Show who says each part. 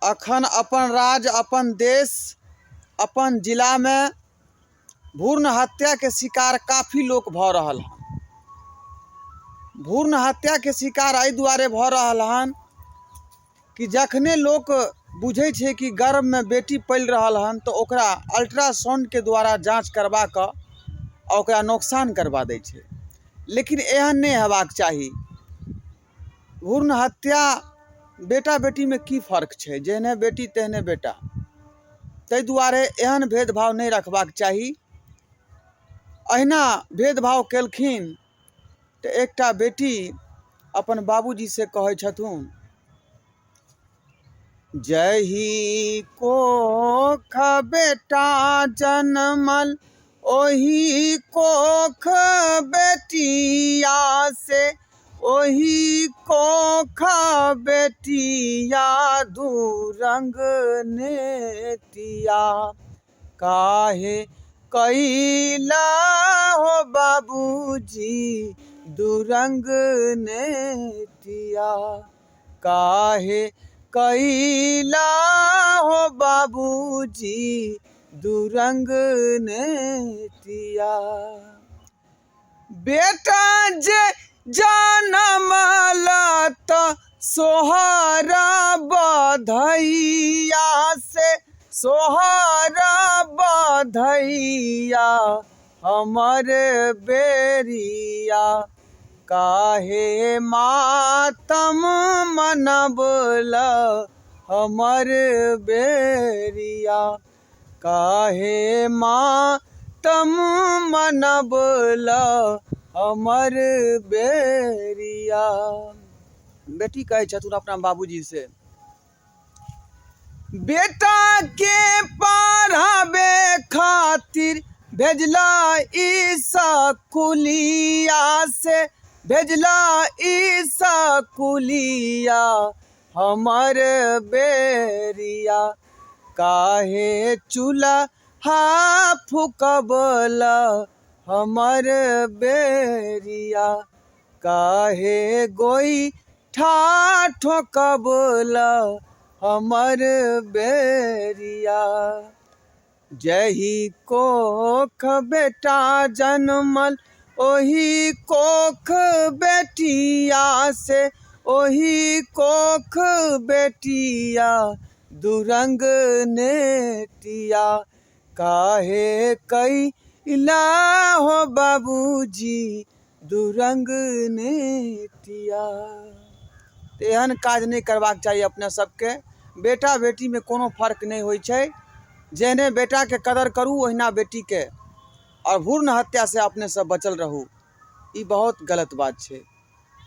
Speaker 1: अखन अपन राज्य, अपन देश, अपन जिला में भ्रूण हत्या के शिकार काफ़ी लोग भ रहल हन। भ्रूण हत्या के शिकार एहि दुआरे भ रहल हन कि जखने लोग बुझे छे कि गर्भ में बेटी पल रहल हन तो ओकरा अल्ट्रासाउंड के द्वारा जांच करवा क ओकरा नुकसान करवा दै छे। लेकिन एहन नहीं हेबाक चाही। भ्रूण हत्या बेटा बेटी में की फर्क छे, जेहने बेटी तेहने बेटा। तै दुआरे एहन भेदभाव नहीं रखबाक चाही। अहिना भेदभाव केलखिन तो एकटा बेटी अपन बाबूजी से कहे छथुन, जही कोख बेटा जन्मल ओही कोख बेटिया से, ओही कोख बेटिया दू रंग नेतिया। काहे कैला हो बाबूजी दुरंग नेतिया, काहे कैला हो बाबूजी दुरंग नेतिया। बेटा जे जनमल त सोहरा बधैया से, सोहरा बधैया हमर बेरिया। काहे मातम मनबल हमर बेरिया, काहे मातम मनबल हमर बेरिया। बेटी कहे छथुन अपना बाबूजी से, बेटा के पढ़ावे खातिर भेजला स्कूलिया से, भेजला स्कूलिया हमर बेरिया। काहे चूल्हा फुकबल हमर बेरिया, काहे गोईठा ठोकबल हमर बेरिया। जही कोख बेटा जन्मल ओही कोख बेटिया से, ओही कोख बेटिया दुरंग नेतिया। काहे कैला हो बाबूजी दुरंग नेतिया। तो एहन काज नहीं करबाक चाहिए अपने सबके। बेटा बेटी में कोनो फर्क नहीं होइ छै। जेहने बेटा के कदर करू ओहिना बेटी के, और भ्रूण हत्या से अपने सब बचल रहू। ई बहुत गलत बात छे।